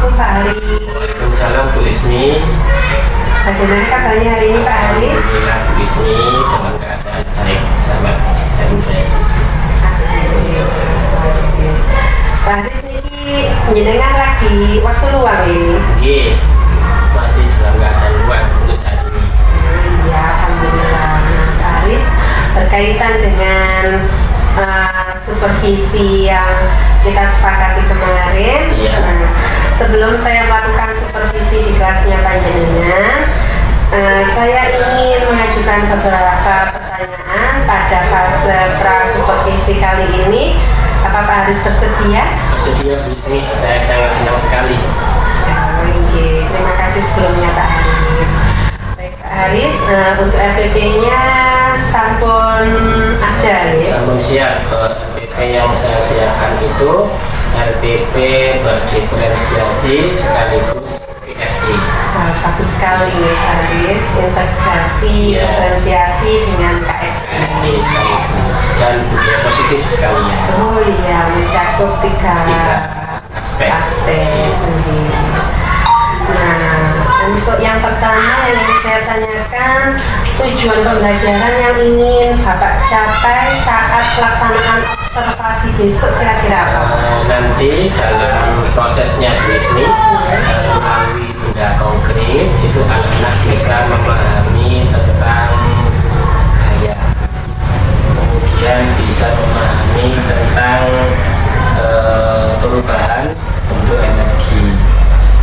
Assalamualaikum Pak Haris. Waalaikumsalam Bu Ismi. Bagaimana kabarnya hari ini Pak Haris? Alhamdulillah Bu Ismi dalam keadaan baik. Selamat hari saya Bu Ismi. Pak Haris ini jenengan lagi waktu luang ini? Oke, masih dalam keadaan luang untuk saat ini. Iya, alhamdulillah. Nah, Pak Haris berkaitan dengan supervisi yang kita sepakati kemarin. Iya. Nah, sebelum saya melakukan supervisi di kelasnya panjenengan, saya ingin mengajukan beberapa pertanyaan pada fase pra-supervisi kali ini. Apa Pak Haris bersedia? Bersedia Bu Ismi, saya sangat senang sekali. Oke, terima kasih sebelumnya Pak Haris. Baik Pak Haris, untuk RPP-nya sampun ada ya? Sampun siap. RPP yang saya siapkan itu RPP berdiferensiasi sekaligus PSI. Bagus sekali ya Pak Haris, integrasi Iya. diferensiasi dengan KSI. PSI sekaligus dan budaya positif sekalian. Oh iya, mencakup tiga aspek. Nah, untuk yang pertama yang ingin saya tanyakan, tujuan pembelajaran yang ingin Bapak capai saat pelaksanaan observasi besok kira-kira apa? Nanti dalam prosesnya Bu Ismi, melalui benda konkret itu anak-anak bisa memahami tentang gaya, kemudian bisa memahami tentang perubahan bentuk energi,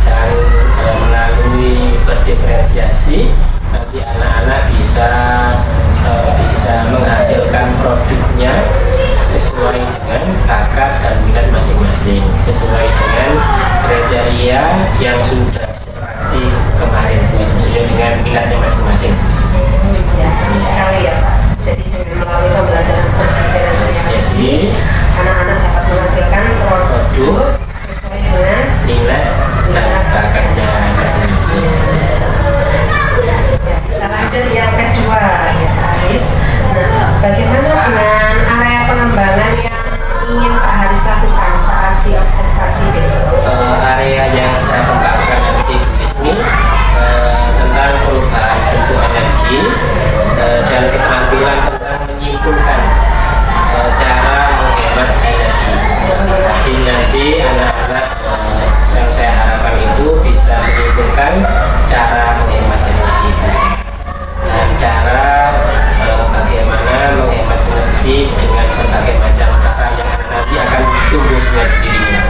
dan melalui berdiferensiasi nanti anak-anak bisa menghasilkan produknya sesuai dengan bakat dan minat masing-masing, sesuai dengan kriteria yang sudah disepakati kemarin sesuai dengan minatnya masing-masing. Ya, bagus sekali ya Pak. Jadi dengan melalui pembelajaran berdiferensiasi, anak-anak dapat menghasilkan produk sesuai dengan minat dan bakatnya masing-masing. Ya, kita lanjut yang kedua ya Pak Haris. Nah, bagaimana dengan area pengembangan yang ingin Pak Haris lakukan saat diobservasi besok? Area yang saya kembangkan nanti Bu Ismi tentang perubahan bentuk energi dan keterampilan tentang menyimpulkan cara menghemat energi. Jadi nanti anak-anak yang saya harapkan itu bisa menyimpulkan cara menghemat energi dan cara bagaimana menghemat energi dengan berbagai macam cara yang nanti akan tumbuh sendirinya.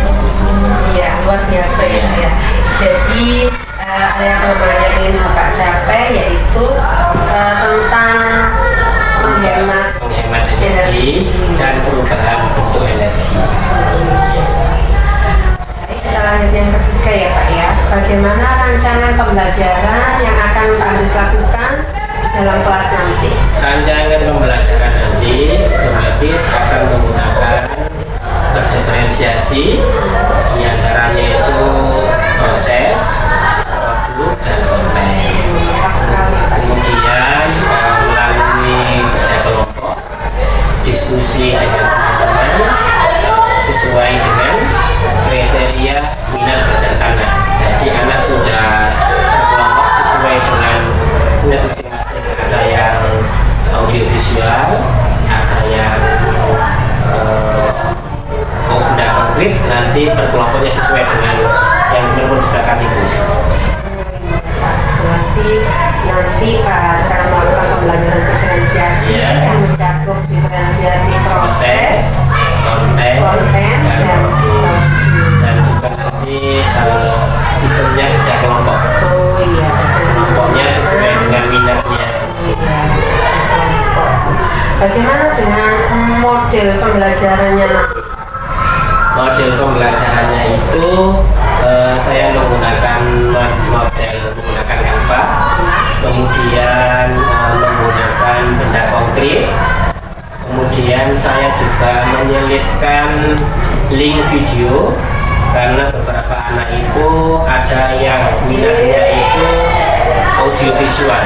Iya, luar biasa ya. Jadi area pengembangan yang ingin Bapak capai yaitu tentang menghemat energi dan perubahan bentuk energi. Baik, kita lanjut yang ketiga ya Pak ya. Bagaimana rancangan pembelajaran yang akan Pak Haris lakukan dalam kelas nanti? Rancangan pembelajaran nanti otomatis akan menggunakan berdiferensiasi, diantaranya itu proses, produk, dan konten. Kemudian melalui kerja kelompok, diskusi dengan teman-teman sesuai dengan kriteria minat belajar anak. Jadi anak sudah berkelompok sesuai dengan minat masing-masing. Ada yang audiovisual, ada yang benda konkret, nanti berkelompoknya sesuai dengan yang teman-teman sepakati itu. Nanti Pak Haris akan melakukan pembelajaran diferensiasi yang mencakup diferensiasi proses, konten, dan juga nanti sistemnya kerja kelompok. Oh iya, Kelompoknya sesuai dengan minatnya. Bagaimana dengan model pembelajarannya nanti? Model pembelajarannya itu saya menggunakan menggunakan Canva, kemudian menggunakan benda konkret, kemudian saya juga menyelipkan link video karena beberapa anak itu ada yang minatnya itu audiovisual.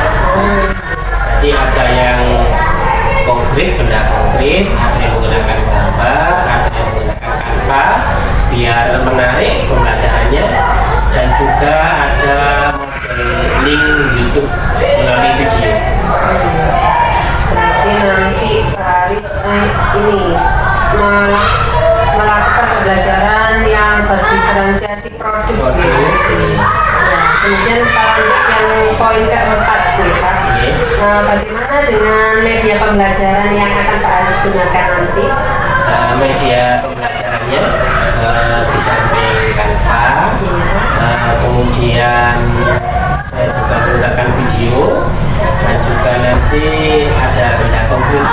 Jadi ada yang konkret, benda konkret, ada yang menggunakan gambar, ada yang menggunakan Canva biar menarik pembelajarannya. link YouTube melalui video. Berarti nanti Pak Haris ini melakukan pembelajaran yang berdiferensiasi produk. Ya, kemudian kita lanjut yang poin keempat nih Pak. Bagaimana dengan media pembelajaran yang akan Pak Haris gunakan nanti? Media pembelajarannya di samping Canva, kemudian saya juga menggunakan video, dan juga nanti ada benda konkret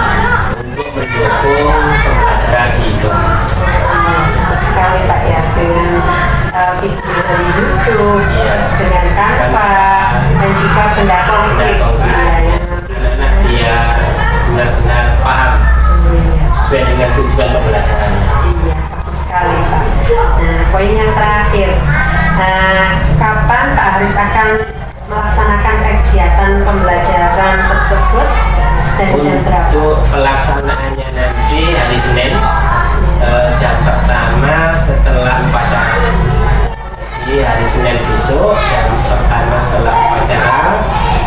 untuk mendukung pembelajaran di kelas. Sekali Pak ya, dengan video dari YouTube, dengan Canva, dan juga benda konkret yang nanti anak-anak biar benar-benar paham sesuai dengan tujuan pembelajarannya. Iya, bagus sekali Pak. Nah, poin yang terakhir, kapan Pak Haris akan melaksanakan kegiatan pembelajaran tersebut dan jam berapa? Untuk pelaksanaannya nanti hari Senin, jam pertama setelah upacara. Jadi hari Senin besok jam pertama setelah upacara,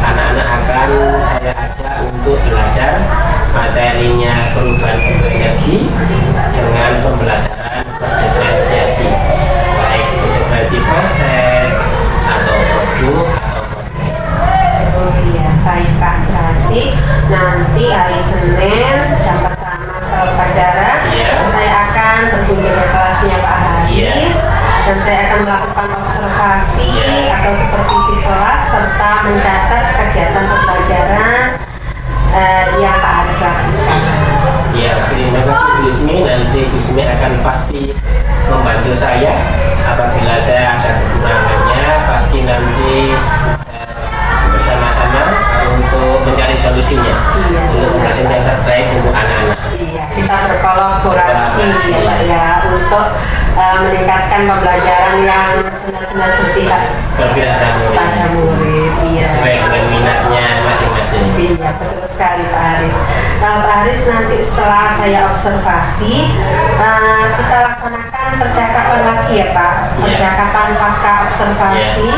anak-anak akan saya ajak untuk belajar materinya perubahan energi dengan pembelajaran berdiferensiasi, baik berdiferensiasi proses atau produk atau konten. Oh iya, baik Pak. Berarti nanti hari Senin jam pertama setelah upacara, saya akan berkunjung ke kelasnya Pak Haris, dan saya akan melakukan observasi atau supervisi kelas serta mencatat kegiatan pembelajaran yang Pak Haris lakukan. Ya, terima kasih Bu Ismi. Nanti Bu Ismi akan pasti membantu saya apabila saya ada kekurangannya. Pasti nanti bersama-sama untuk mencari solusinya untuk pembelajaran yang terbaik untuk anak-anak. Iya, kita berkolaborasi ya Pak ya untuk meningkatkan pembelajaran yang benar-benar berpihak pada murid. Iya. Sesuai dengan minatnya masing-masing. Iya, betul sekali Pak Haris. Pak Haris, nanti setelah saya observasi, kita laksanakan percakapan lagi ya Pak. Percakapan pasca observasi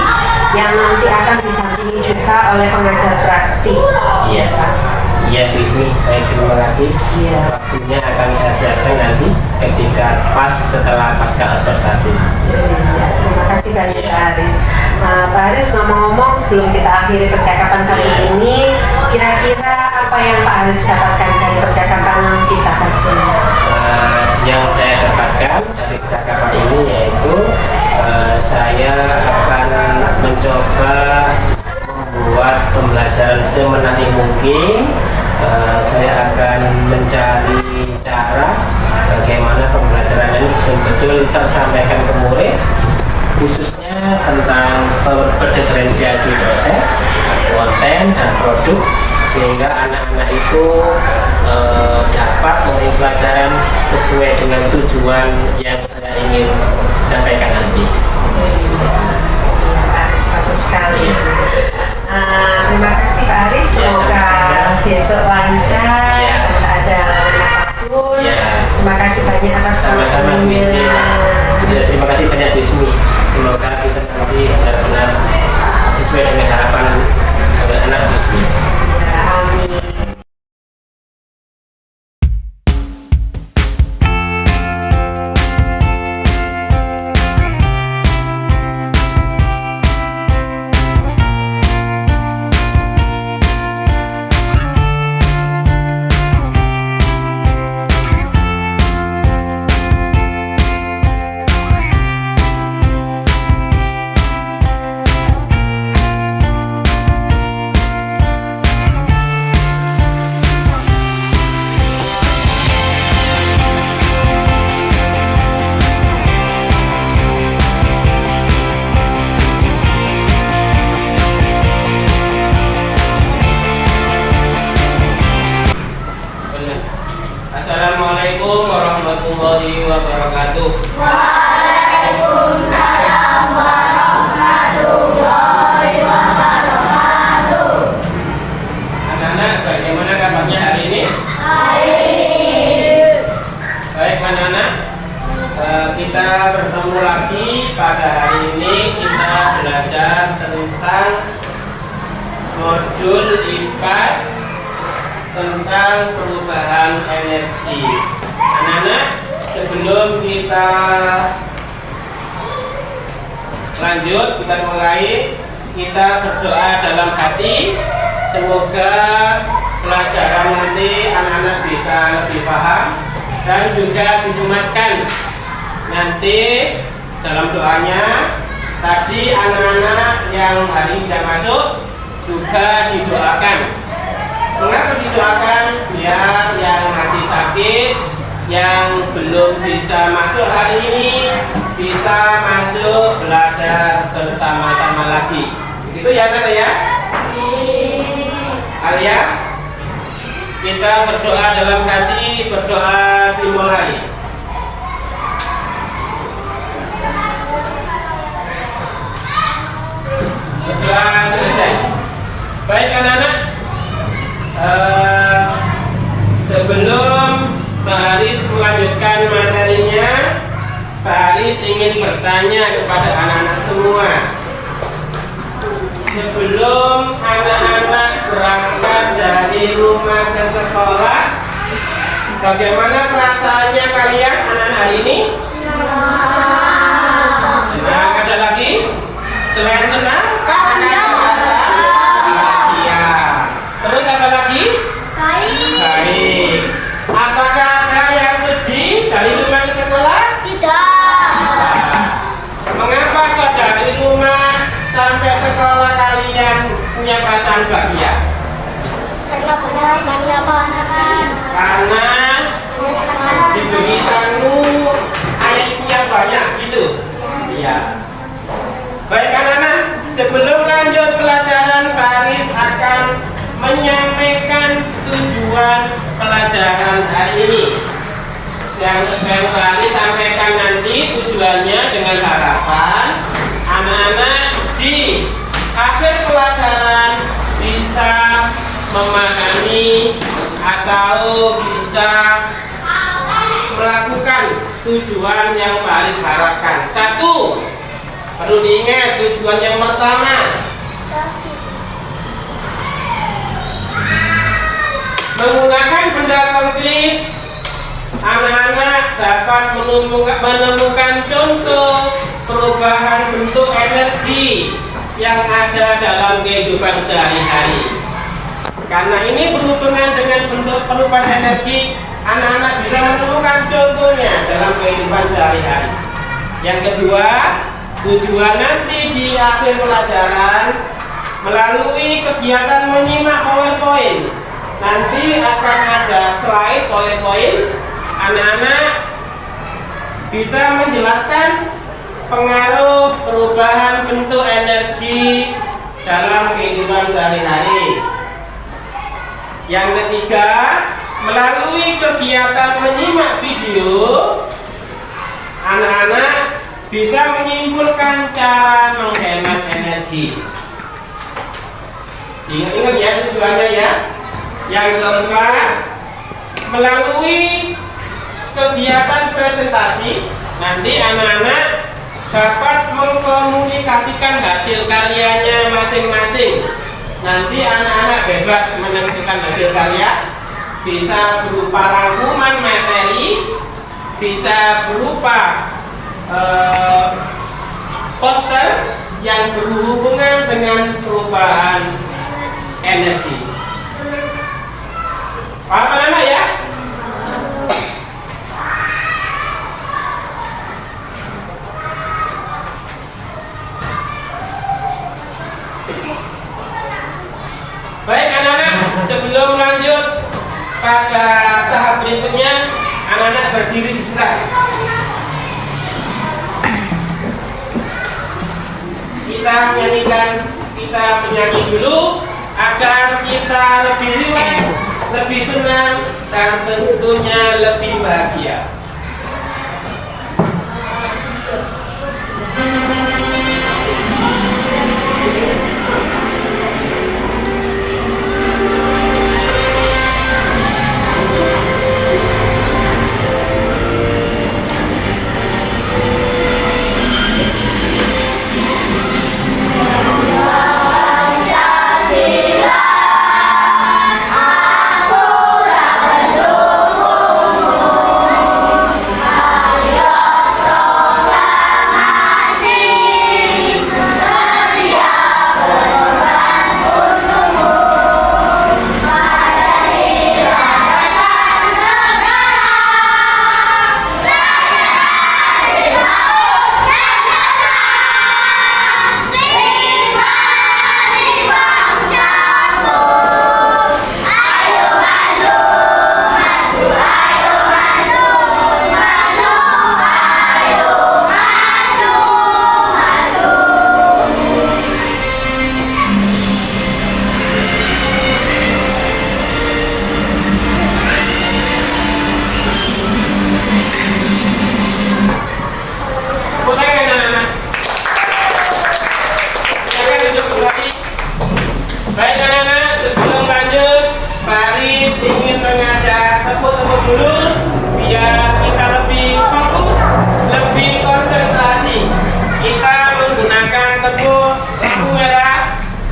yang nanti akan didampingi juga oleh pengajar praktik. Iya Pak. Iya Bu Ismi, baik, terima kasih. Waktunya akan saya siapkan nanti ketika pas setelah pasca observasi. Terima kasih banyak Pak Haris. Pak Haris, ngomong-ngomong sebelum kita akhiri percakapan kali ini, kira-kira apa yang Pak Haris dapatkan dari percakapan kita tadi? Yang saya dapatkan dari percakapan ini yaitu saya akan mencoba membuat pembelajaran semenarik mungkin. Saya akan mencari cara bagaimana pembelajaran ini betul-betul tersampaikan ke murid, khususnya tentang berdiferensiasi proses, konten, dan produk, sehingga anak-anak itu dapat memiliki pelajaran sesuai dengan tujuan yang saya ingin sampaikan nanti. Bagus sekali. Terima kasih Pak Haris, semoga besok lancar, tidak ada apapun. Terima kasih banyak atas sama-sama Bu Ismi. Terima kasih banyak Bu Ismi. Semoga kita nanti benar-benar sesuai dengan harapan anak Bu Ismi. Amin. modul IPAS tentang perubahan energi. Anak-anak, sebelum kita lanjut, kita mulai, kita berdoa dalam hati. Semoga pelajaran nanti anak-anak bisa lebih paham dan juga disematkan. Nanti dalam doanya, tadi anak-anak yang hari ini tidak masuk juga didoakan. Mengapa didoakan? Biar yang masih sakit, yang belum bisa masuk hari ini, bisa masuk belajar bersama-sama lagi. Begitu ya anak ya? Alia, kita berdoa dalam hati, berdoa dimulai. Berdoa selesai. Baik anak-anak, sebelum Pak Haris melanjutkan materinya, Pak Haris ingin bertanya kepada anak-anak semua. Sebelum anak-anak berangkat dari rumah ke sekolah, bagaimana perasaannya kalian anak-anak hari ini? Senang. Ada lagi? Selain senang, ada perasaan bahagia. Terus apa lagi? Baik. Apakah ada yang sedih dari rumah ke sekolah? Tidak. Mengapa kok dari rumah sampai sekolah kalian punya perasaan bahagia? Karena diberi sangu, airnya banyak gitu. Iya. Baik anak-anak, sebelum lanjut pelajaran, Pak Haris akan menyampaikan tujuan pelajaran hari ini. Yang Pak Haris sampaikan nanti tujuannya dengan harapan anak-anak di akhir pelajaran bisa memahami atau bisa melakukan tujuan yang Pak Haris harapkan. Satu, perlu diingat tujuan yang pertama, menggunakan benda konkret, anak-anak dapat menemukan contoh perubahan bentuk energi yang ada dalam kehidupan sehari-hari. Karena ini berhubungan dengan bentuk perubahan energi, anak-anak bisa menemukan contohnya dalam kehidupan sehari-hari. Yang kedua, tujuan nanti di akhir pelajaran melalui kegiatan menyimak PowerPoint. Nanti akan ada slide PowerPoint. Anak-anak bisa menjelaskan pengaruh perubahan bentuk energi dalam kehidupan sehari-hari. Yang ketiga, melalui kegiatan menyimak video, anak-anak bisa menyimpulkan cara menghemat energi. Ingat-ingat ya tujuannya ya. Yang keempat, melalui kegiatan presentasi, nanti anak-anak dapat mengkomunikasikan hasil karyanya masing-masing. Nanti anak-anak bebas menentukan hasil karya, bisa berupa rangkuman materi, bisa berupa poster yang berhubungan dengan perubahan energi. Paham anak ya? Baik anak-anak, sebelum lanjut pada tahap berikutnya, anak-anak berdiri sebentar. Kita menyanyi dulu agar kita lebih rileks, lebih senang, dan tentunya lebih bahagia. Pancasila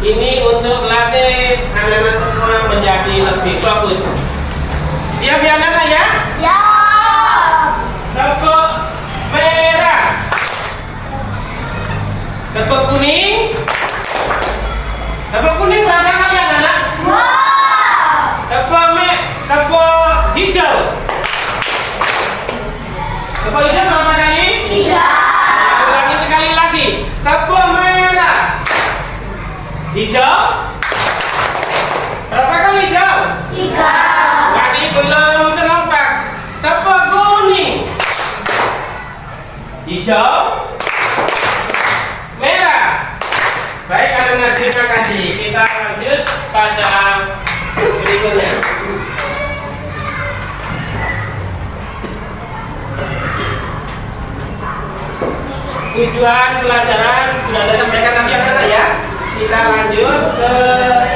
Ini untuk melatih anak-anak semua menjadi lebih fokus. Siap ya anak-anak ya? Siap. Tepuk merah, tepuk kuning, berapa kali anak-anak? Tepuk hijau, tepuk hijau berapa kali? 3. Ulangi sekali lagi, tepuk merah, hijau, berapa kali hijau? 3. Masih belum serempak, tepuk kuning, hijau, merah. Baik anak-anak, terima kasih. Kita lanjut pada berikutnya. Tujuan pelajaran sudah saya sampaikan tadi anak-anak ya. Kita lanjut ke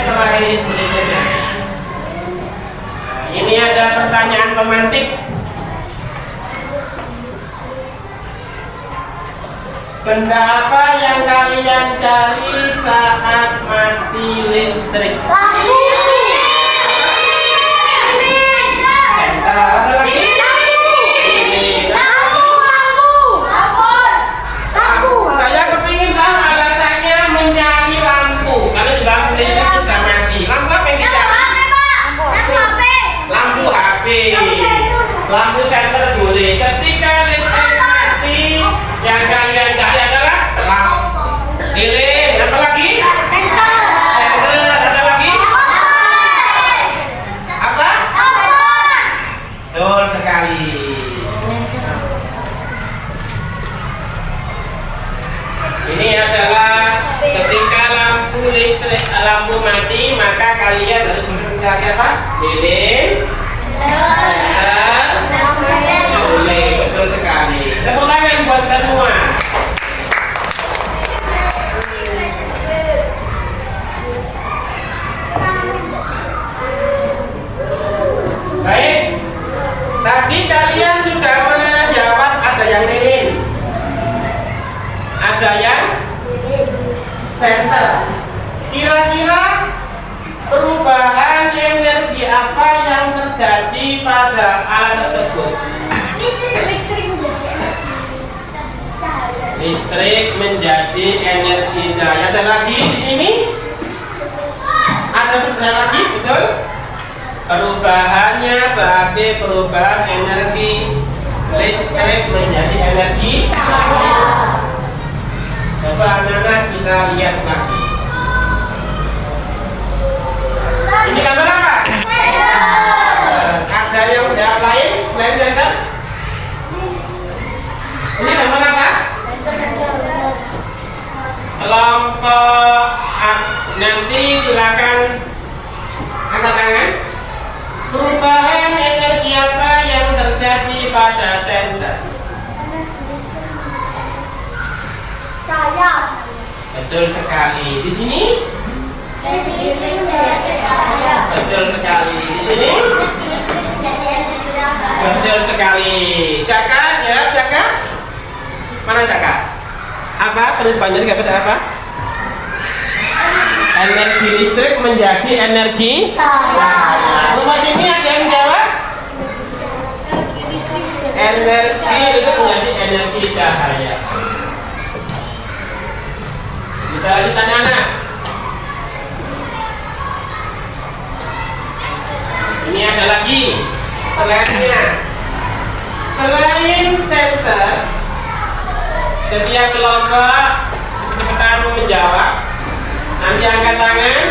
slide berikutnya. Nah, ini ada pertanyaan pemantik. Benda apa yang kalian cari saat mati listrik? Senter. Ada lagi? Saya kepingin tahu alasannya mencari lampu. Karena sudah listrik sudah mati. Lampu apa yang dicari? Lampu HP. Lampu senter boleh. Ketika listrik mati, yang kalian cari adalah lampu. Lilin. Apa lagi? Senter. Ada lagi? Apa? Betul sekali. Ini adalah ketika lampu mati, maka kalian harus mencari apa? Lilin. Boleh, betul sekali. Tepuk tangan buat kita semua. Baik. Tadi kalian sudah menjawab ada yang lilin, ada yang senter. Kira-kira perubahan energi apa yang terjadi pada alat tersebut? Listrik menjadi energi cahaya. Ada lagi di sini? Ada lagi, betul? Perubahannya berarti perubahan energi listrik menjadi energi cahaya. Coba anak-anak kita lihat lagi. Ini gambar apa? Ada yang jawab lain? Lain center? Ini gambar apa? Kelompok nanti silakan angkat tangan. Perubahan energi apa yang terjadi pada senter? Cahaya. Betul sekali. Di sini? Listrik menjadi cahaya. Betul sekali. Di sini? Betul sekali. Jaka, ya Jaka? Mana Jaka? Apa perubahannya dapat apa? Energi listrik menjadi energi Cahaya. Rumah sini ada yang jawab? Energi itu menjadi energi cahaya. Kita lanjut anak-anak. Ini ada lagi slide-nya. Selain senter, setiap kelompok cepetan menjawab. Nanti angkat tangan.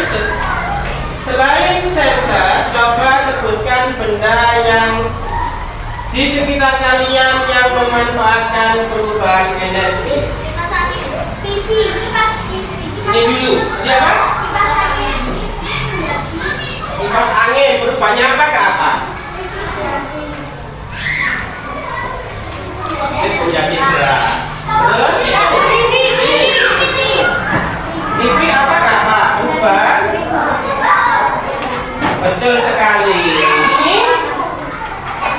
Selain senter, coba sebutkan benda yang di sekitar kalian yang memanfaatkan perubahan energi. TV. Ini dulu. Ini apa? Kipas angin. Berubahnya apa ke apa? Ini menjadi berat. Terus TV apa ke apa? Berubah. Betul sekali. Ini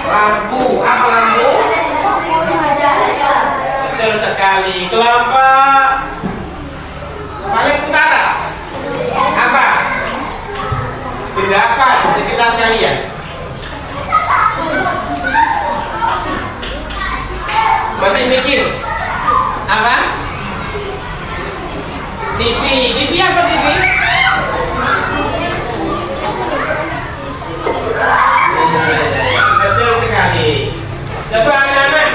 lampu. Apa lampu? Betul sekali. Kelompok paling utara. TV. TV apa TV? Betul sekali. Coba anak-anak.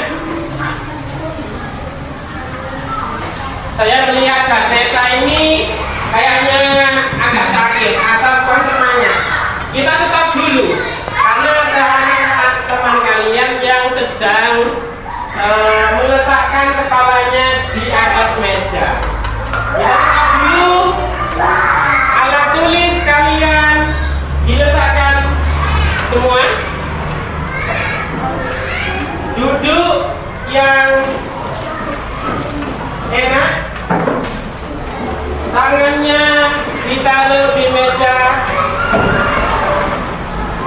Saya melihat Kak Neta ini kayaknya agak sakit atau semuanya. Kita stop dulu karena ada anak-anak teman kalian yang sedang meletakkan kepalanya di atas meja. Kita stop dulu. Alat tulis kalian diletakkan semua. Duduk yang enak. Tangannya ditaruh di meja.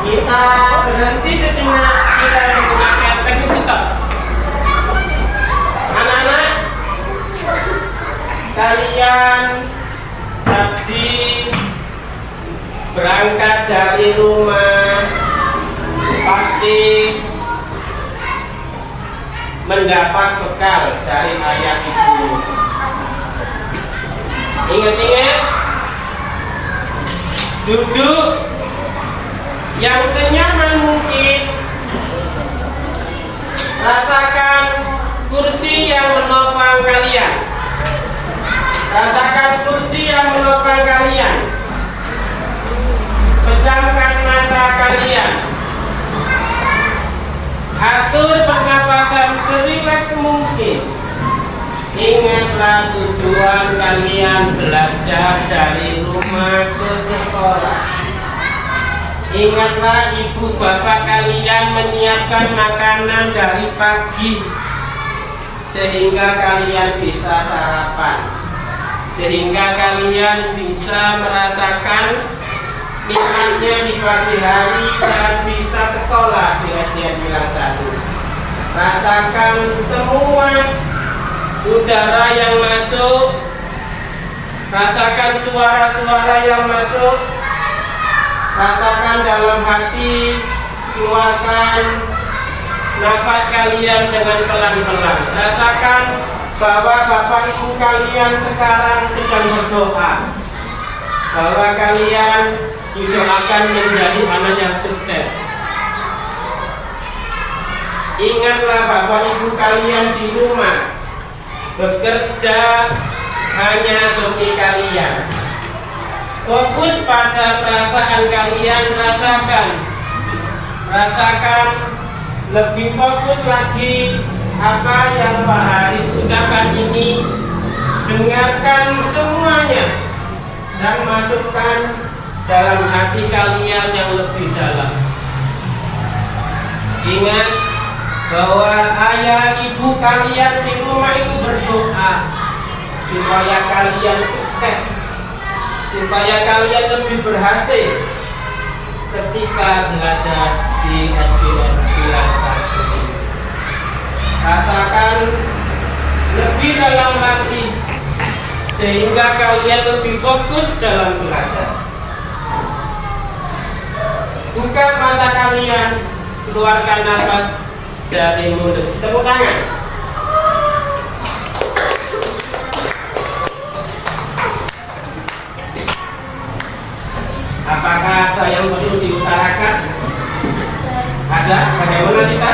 Kita berhenti sejenak. Kita menggunakan teknik stop. Anak-anak, kalian tadi berangkat dari rumah pasti mendapat bekal dari ayah ibu. Ingat-ingat, duduk yang senyaman mungkin. Rasakan kursi yang menopang kalian. Rasakan kursi yang menopang kalian. Pejamkan mata kalian. Atur pernapasan serileks mungkin. Ingatlah tujuan kalian belajar dari rumah ke sekolah. Ingatlah ibu bapak kalian menyiapkan makanan dari pagi sehingga kalian bisa sarapan, sehingga kalian bisa merasakan nikmatnya di pagi hari dan bisa sekolah di SDN Bilang 1. Rasakan semua udara yang masuk, rasakan suara-suara yang masuk, rasakan dalam hati, keluarkan nafas kalian dengan pelan-pelan. Rasakan bahwa bapak ibu kalian sekarang sedang berdoa, bahwa kalian didoakan menjadi anak yang sukses. Ingatlah bapak ibu kalian di rumah bekerja hanya demi kalian. Fokus pada perasaan kalian, rasakan lebih fokus lagi apa yang Pak Haris ucapkan ini. Dengarkan semuanya dan masukkan dalam hati kalian yang lebih dalam. Ingat bahwa ayah ibu kalian di rumah itu berdoa supaya kalian sukses, supaya kalian lebih berhasil ketika belajar di SDN Bilang 1. Rasakan lebih dalam lagi sehingga kalian lebih fokus dalam belajar. Buka mata kalian, keluarkan nafas dari mulut. Tepuk tangan. Apakah ada yang perlu diutarakan? Ada? Bagaimana kita?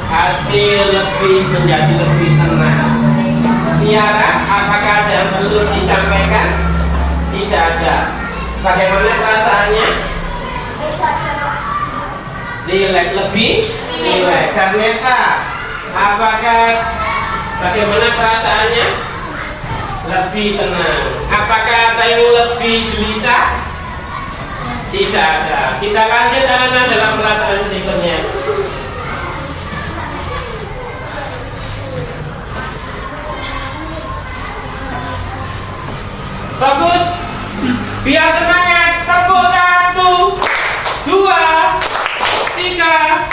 Hati menjadi lebih tenang. Tiara, apakah ada yang perlu disampaikan? Tidak ada. Bagaimana perasaannya? Rileks, lebih rileks. Karneta, apakah bagaimana perasaannya? Lebih tenang. Apakah ada yang lebih gelisah? Tidak ada. Kita lanjut karena dalam pelajaran berikutnya. Bagus. Biar semangat. Tepuk 1, 2, 3.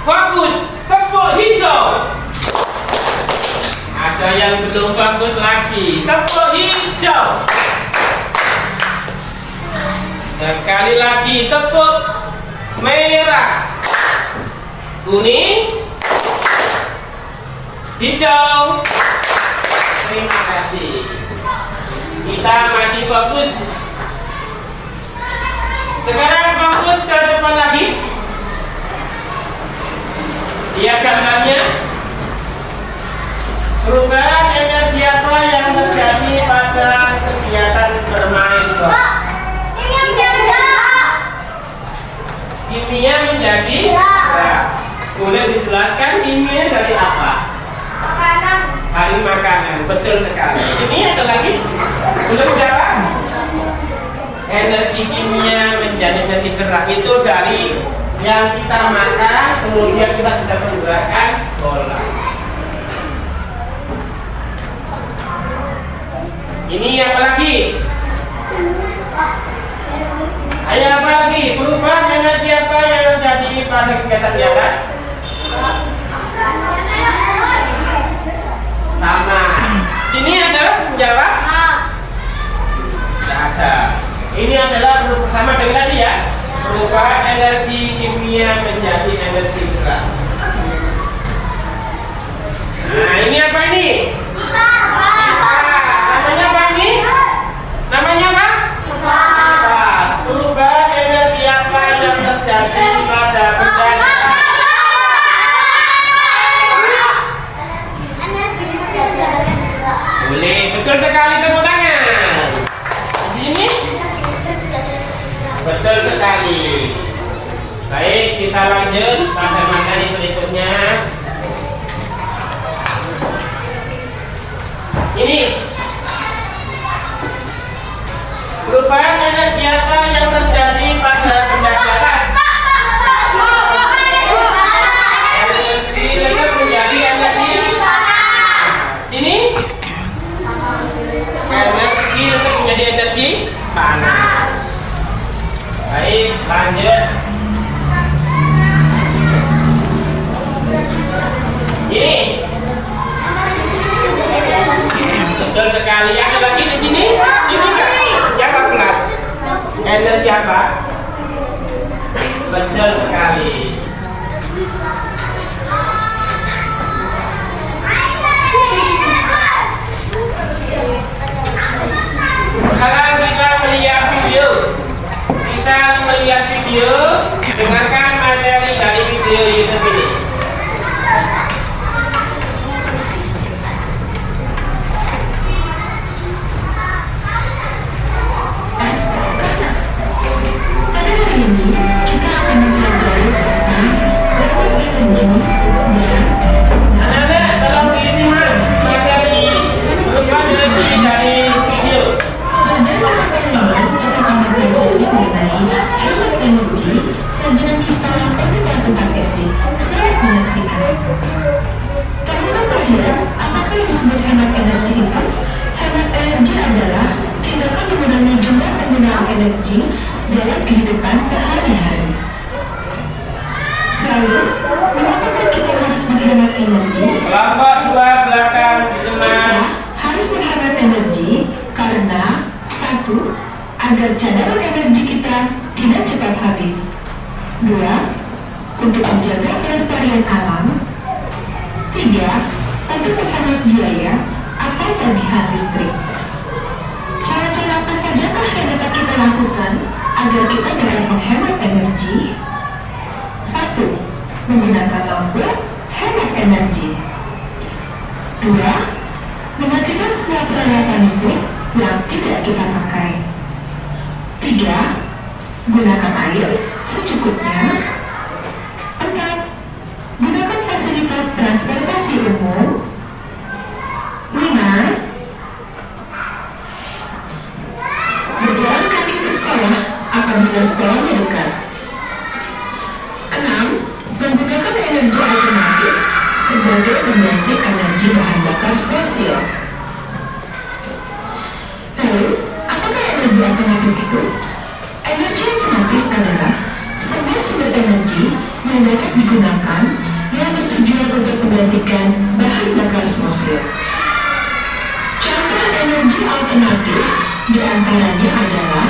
Fokus. Tepuk hijau. Ada yang belum bagus lagi. Tepuk hijau. Sekali lagi tepuk merah, kuning, hijau, terima kasih. Kita masih fokus. Sekarang fokus ke depan lagi. Lihat gambarnya. Perubahan energi apa yang terjadi pada kegiatan bermain golf? Ini yang janda. Kimia menjadi gerak. Boleh dijelaskan kimia dari apa? Makanan. Hari makanan, betul sekali. Ini ada lagi? Belum jawab? Energi kimia menjadi energi gerak itu dari yang kita makan, kemudian kita bisa menggerakkan bola. Ini apa lagi? Ayo apa lagi? Perubahan energi apa yang terjadi pada kegiatan di atas? Sama. Sini ada menjawab? Tidak ada. Ini adalah sama dengan tadi ya. Perubahan energi kimia menjadi energi gerak. Nah, ini apa ini? Namanya apa ini? Namanya apa? Perubahan energi apa yang terjadi pada benda gerak? Boleh, betul sekali, tepuk tangan. Ini betul sekali. Baik, kita lanjut pada materi berikutnya. Ini perubahan energi apa yang terjadi pada benda di atas? Energi listrik menjadi energi sini. Energi listrik menjadi energi panas. Baik, lanjut. Ini betul sekali. Yang lagi di sini? Sini kan? Yang 14. Energi apa? Betul sekali. Sekarang kita melihat video. Kita melihat video. Dengarkan materi dari video YouTube ini. Anak-anak, tolong disimak materi perubahan energi dari video. Apakah yang disebut hemat energi itu? Hemat energi adalah tindakan mengurangi jumlah penggunaan energi dalam kehidupan sehari-hari. Lalu, mengapa kita harus menghemat energi? Kelompok 2 belakang disimak. Kita harus menghemat energi karena 1. Agar cadangan energi kita tidak cepat habis. 2. Untuk menjaga kelestarian alam. 3. Untuk menghemat biaya atau tagihan listrik. Cara-cara apa sajakah yang dapat kita lakukan agar kita dapat menghemat energi? 1. Menggunakan lampu hemat energi. 2. Mematikan semua peralatan listrik yang tidak kita pakai. 3. Gunakan air secukupnya. 4. Gunakan fasilitas transportasi umum. 5. Berjalan kaki ke sekolah apabila sekolahnya dekat. 6. Menggunakan energi alternatif sebagai pengganti energi bahan bakar fosil. Lalu, apakah energi alternatif itu? Energi alternatif adalah semua sumber energi yang dapat digunakan yang bertujuan untuk menggantikan bahan bakar fosil. Contoh energi alternatif diantaranya adalah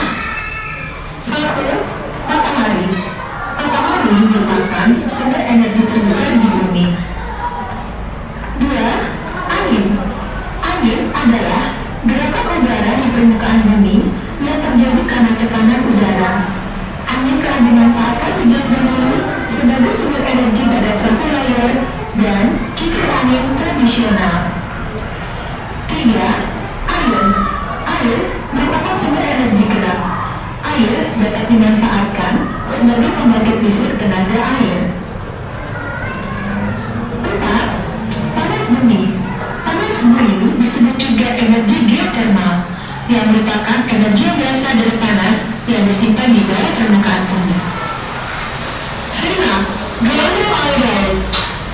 1. Matahari. Matahari merupakan sumber energi terbesar di bumi. 2. Angin. Angin permukaan bumi yang terjadi karena tekanan udara. Angin telah dimanfaatkan sejak dahulu sebagai sumber energi pada perahu layar dan kincir angin tradisional. 3. Air. Air merupakan sumber energi gerak. Air dapat dimanfaatkan sebagai pembangkit listrik tenaga air. 4. Panas bumi. Panas bumi disebut juga energi geotermal, yang merupakan energi yang berasal dari panas yang disimpan di bawah permukaan bumi. 5. Gelombang air laut.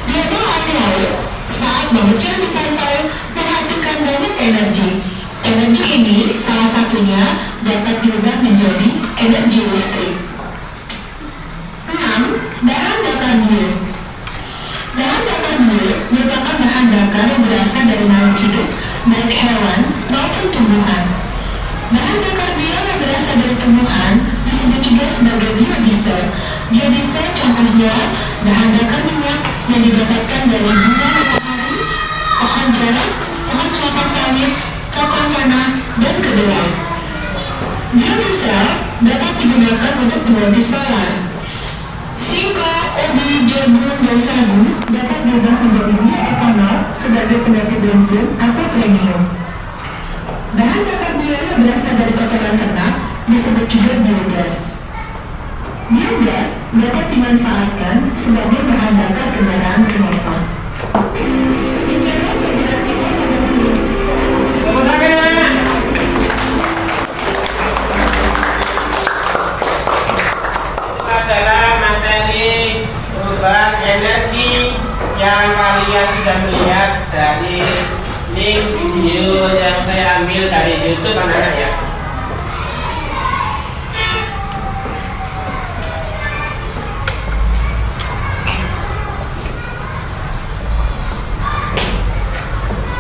Gelombang air laut saat memecah di pantai menghasilkan banyak energi. Energi ini salah satunya dapat diubah menjadi energi listrik. 6. Bahan bakar bumi. Bahan bakar bumi merupakan bahan bakar yang berasal dari makhluk hidup, baik hewan maupun tumbuhan. Bahan bakar bio yang berasal dari tumbuhan disebut juga sebagai biodiesel. Biodiesel contohnya bahan bakar minyak yang didapatkan dari bunga matahari, pohon jeruk, pohon kelapa sawit, kacang tanah, dan kedelai. Biodiesel dapat digunakan untuk pengganti solar. Singkong, ubi, jagung, dan sagu dapat diubah menjadi bioetanol sebagai pengganti bensin atau premium. Bahan bakar bio yang berasal dari kotoran ternak disebut juga biogas. Biogas dapat dimanfaatkan sebagai bahan bakar kendaraan bermotor. Adalah materi perubahan energi yang kalian sudah melihat dari link video yang saya ambil dari YouTube anak-anak ya.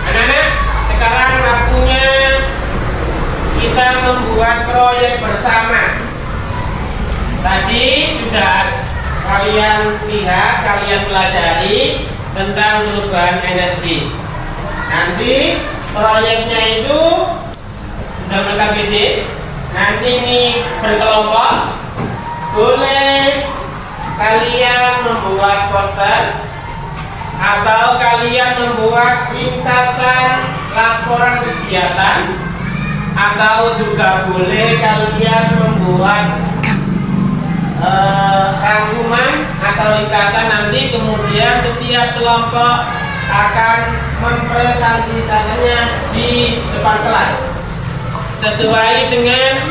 Anak-anak, sekarang waktunya kita membuat proyek bersama. Tadi sudah kalian lihat, kalian pelajari tentang perubahan energi. Nanti proyeknya itu sudah mereka gede. Nanti ini berkelompok. Boleh kalian membuat poster atau kalian membuat ringkasan laporan kegiatan, atau juga boleh kalian membuat rangkuman atau ringkasan. Nanti kemudian setiap kelompok akan mempresentasikannya di depan kelas sesuai dengan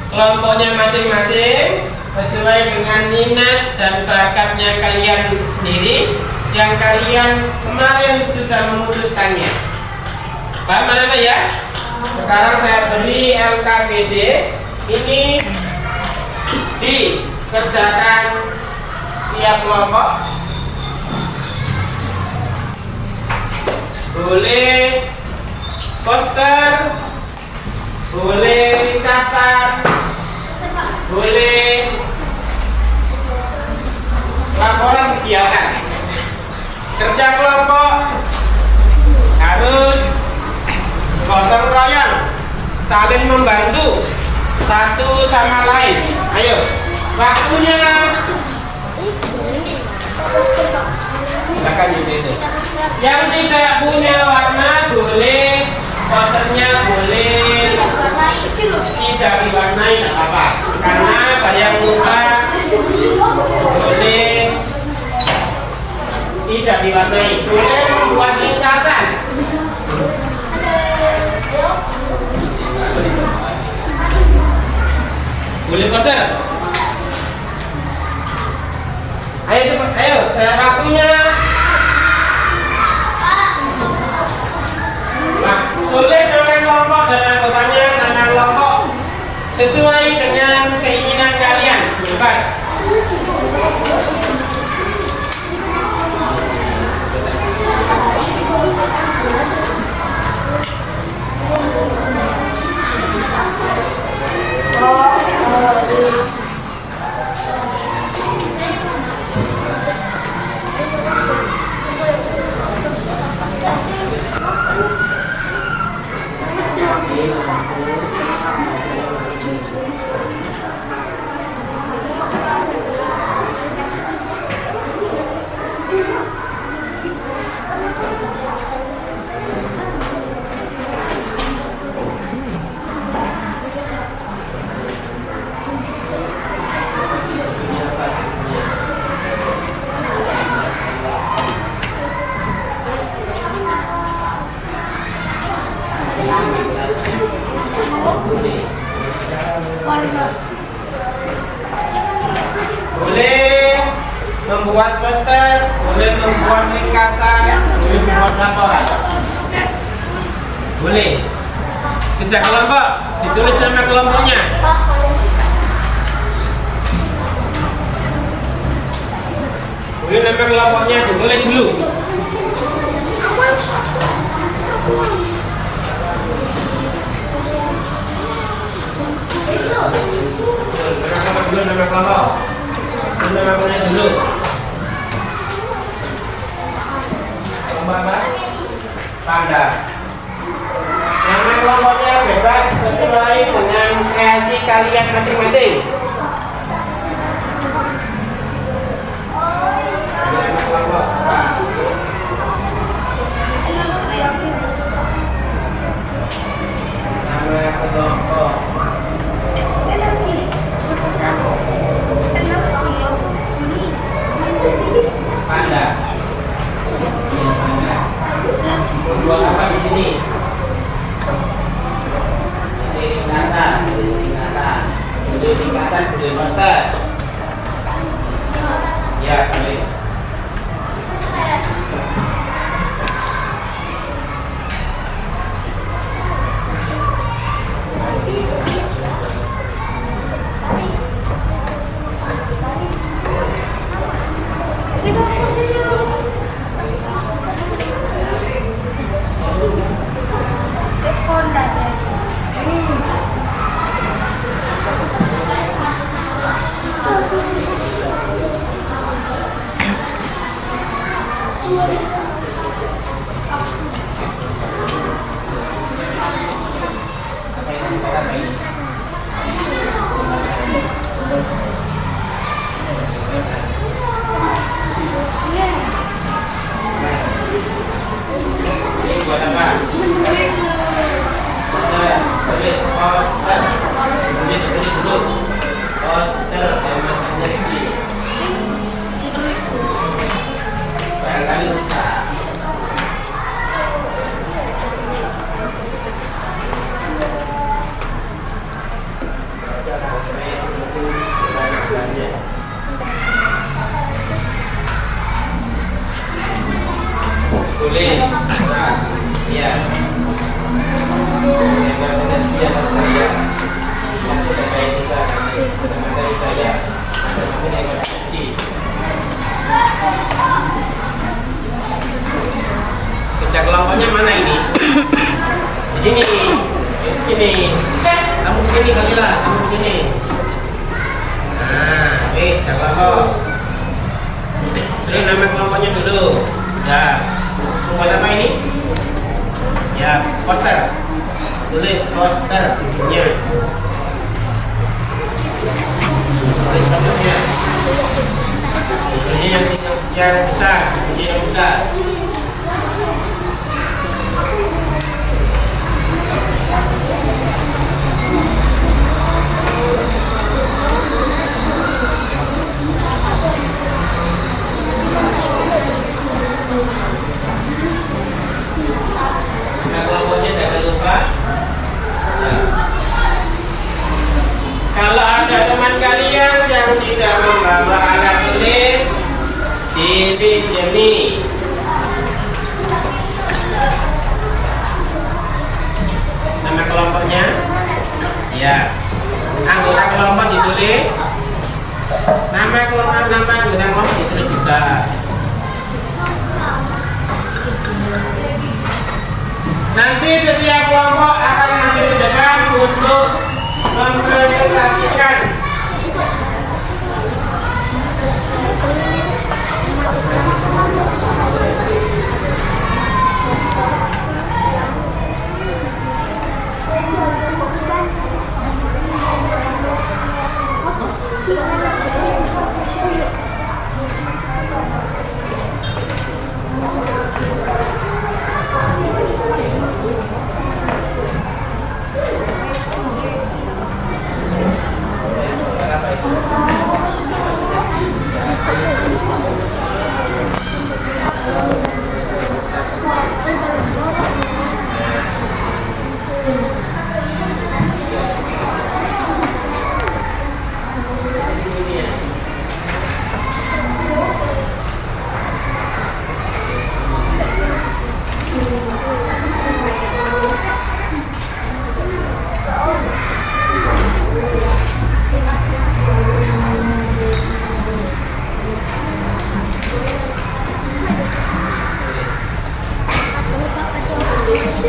kelompoknya masing-masing, sesuai dengan minat dan bakatnya kalian sendiri yang kalian kemarin sudah memutuskannya. Paham mana ya? Sekarang saya beri LKPD ini dikerjakan tiap kelompok. Boleh poster, boleh ringkasan, boleh laporan kegiatan. Kerja kelompok harus gotong royong, saling membantu satu sama lain. Ayo, waktunya. Silakan itu. Yang tidak punya warna boleh, posternya boleh tidak diwarnai, tidak apa-apa. Karena bayang muka boleh tidak diwarnai. Boleh membuat ringkasan. Boleh poster. Ayo cepat, ayo, waktunya. Nah, boleh nama kelompok dan anggotanya, nama kelompok sesuai dengan keinginan kalian, bebas. Boleh membuat poster, boleh membuat ringkasan, boleh membuat laporan. Boleh. Kerja kelompok, ditulis nama kelompoknya. Boleh nama kelompoknya, ditulis dulu. Nama dulu, nama kelompok. Nama kelompoknya dulu. Kelompok apa? Panda. Nama kelompoknya bebas sesuai dengan kreasi kalian masing-masing. Nama kelompok apa? Nama kelompok Panda. Iya, Panda. Buat apa di sini? Ringkasan, boleh poster. Ya, boleh. Buat apa? Tulis poster. Tulis dulu. Poster zaman energi. Barangkali bisa. Boleh. Iya. Kerja kelompoknya mana ini? Di sini. Di sini. Kamu di sini Kamila, kamu di sini. Nah, kerja kelompok. Terus nama kelompoknya dulu. Ya. Buat apa ini? Ya, poster. Tulis poster judulnya. Tulis posternya. Judulnya yang besar, judulnya yang besar. Kelompoknya jangan lupa. Kalau ada teman kalian yang tidak membawa alat tulis, dipinjami. Nama kelompoknya, ya. Anggota kelompok ditulis. Nama anggota kelompok ditulis juga. Nanti setiap kelompok akan maju ke depan untuk mempresentasikan. Garis.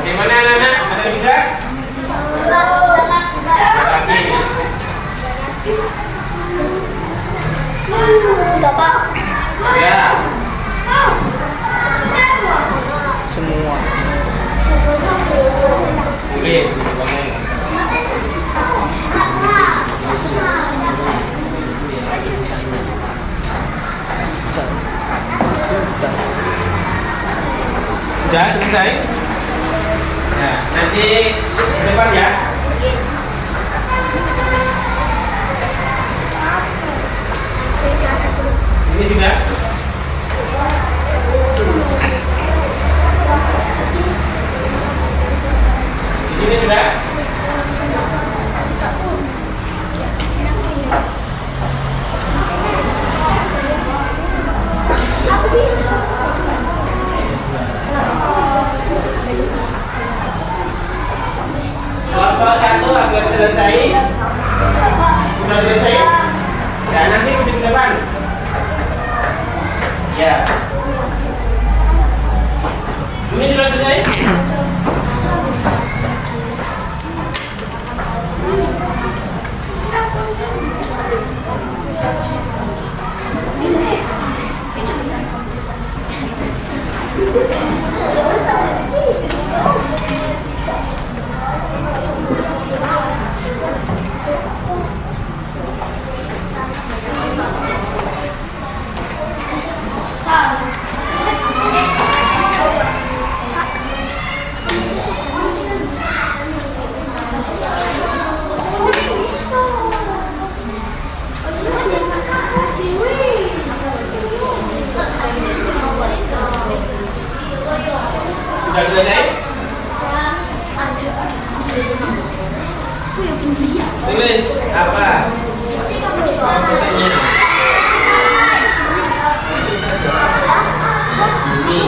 Bagaimana anak-anak? Ada yang bisa? Udah Pak. Ya. Semua. Boleh. Sudah selesai? Nah, nanti ke depan ya. Ini sudah. Di sini sudah. Kelompok 1 agar selesai. Sudah selesai? Ya, nanti di depan. Ya. Ini sudah selesai? Sudah selesai? Tulis apa? Pesannya. Ini.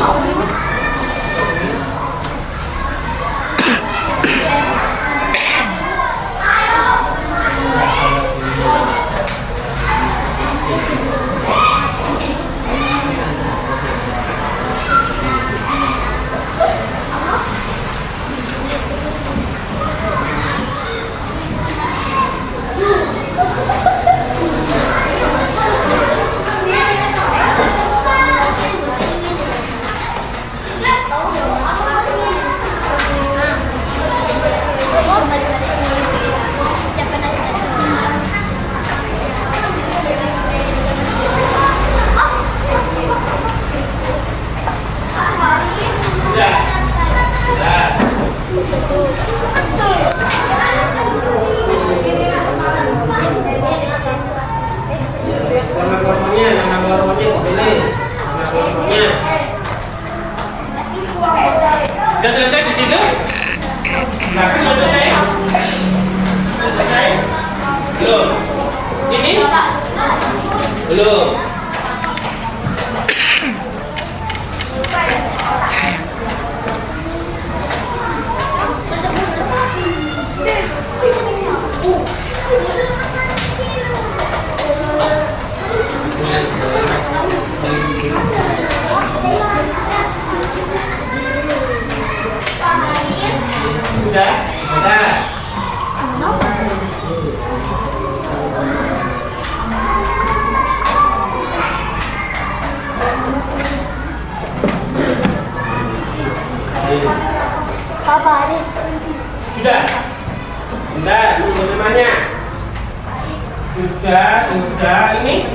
Sudah ini?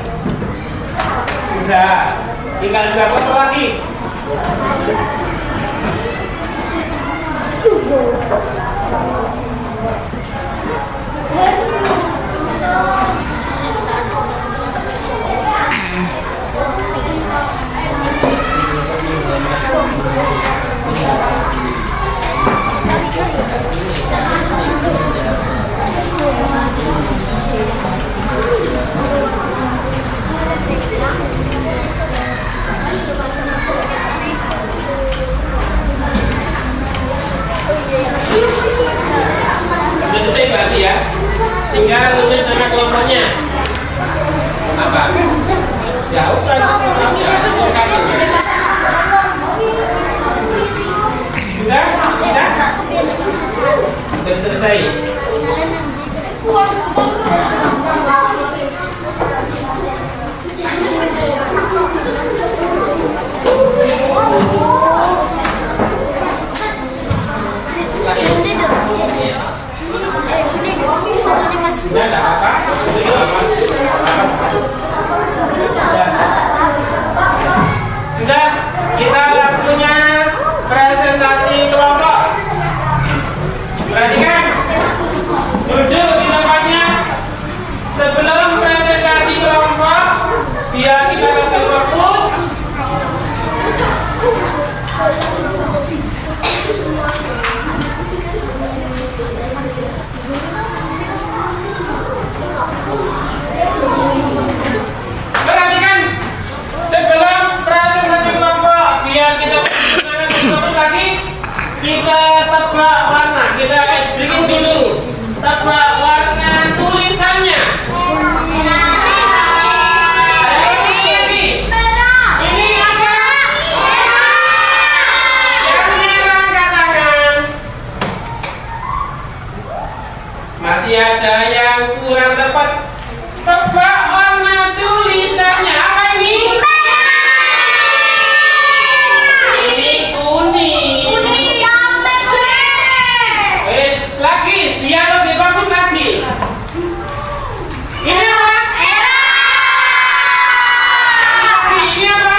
Sudah. Tinggal 2 foto lagi. Sudah selesai berarti ya? Tinggal nulis nama kelompoknya. Apa? Ya udah. Sudah? Sudah selesai. Sudah, tidak apa-apa. Sudah, kita waktunya presentasi kelompok. Perhatikan, duduk di tempatnya. Sebelum presentasi kelompok, biar kita lebih fokus. Perhatikan, sebelum presentasi kelompok, biar kita semangat fokus lagi, kita tebak warna. Kita bikin dulu. Tebak warna tulisannya. Masih ada yang kurang tepat. Tebak warna tulisannya apa ini? Ini kuning. Lagi, biar lebih bagus lagi. Ini apa? Ini apa?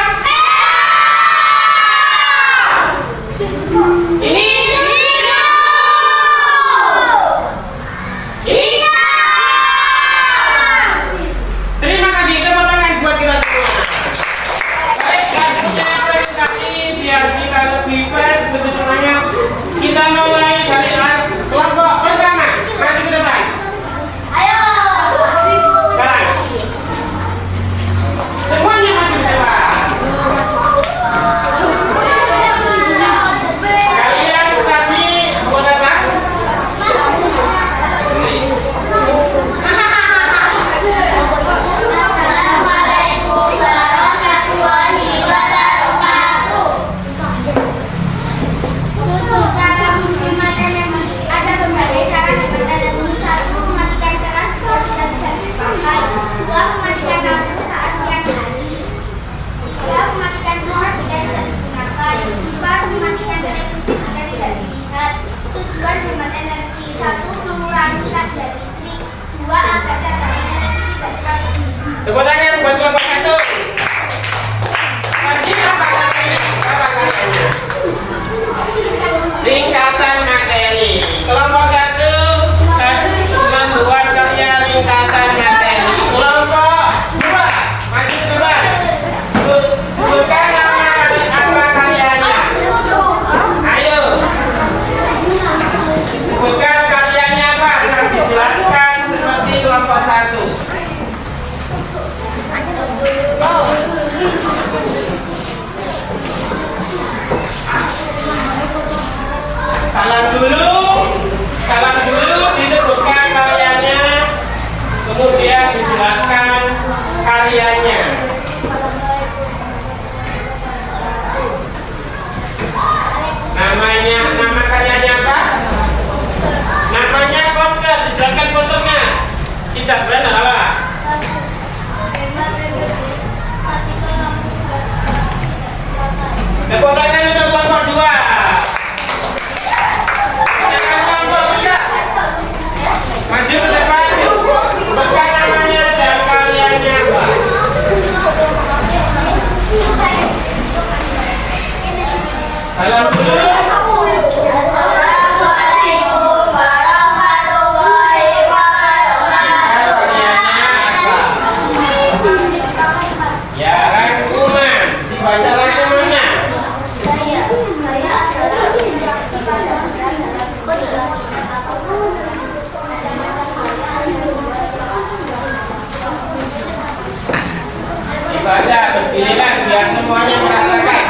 Ini? Terima kasih, tepuk tangan buat kita semua. Baik, waktunya presentasi biar kita lebih fresh, lebih semangat. Kita mulai dari kelompok pertama. Maju ke depan. Sekarang. Semuanya maju ke depan. Kalian tadi buat apa? Tujuan hemat energi: 1. Mengurangi kadar listrik. 2. Agar cadangan energi tidak terlalu tinggi. Tepuk tangan buat kelompok 1. Tadi apa kaliannya? Ringkasan materi. Kelompok 1 membuat karya ringkasan materi. Kelompok 2 maju ke depan. Bukan apa karyanya. Ayo. Bukan karyanya apa? Harus dijelaskan seperti kelompok 1. Salam dulu disebutkan karyanya, kemudian dijelaskan karyanya. Nama karyanya apa? Namanya poster, dijelaskan posternya. Tidak benar apa? Tepuk tangan untuk kelompok 2. Maju ke depan. Bukan namanya dan kalian. Salam dulu. Assalamualaikum warahmatullahi wabarakatuh. Ya, rangkuman. Dibaca rangkumannya. Saya adalah Dibaca, berdirikan biar semuanya merasakan.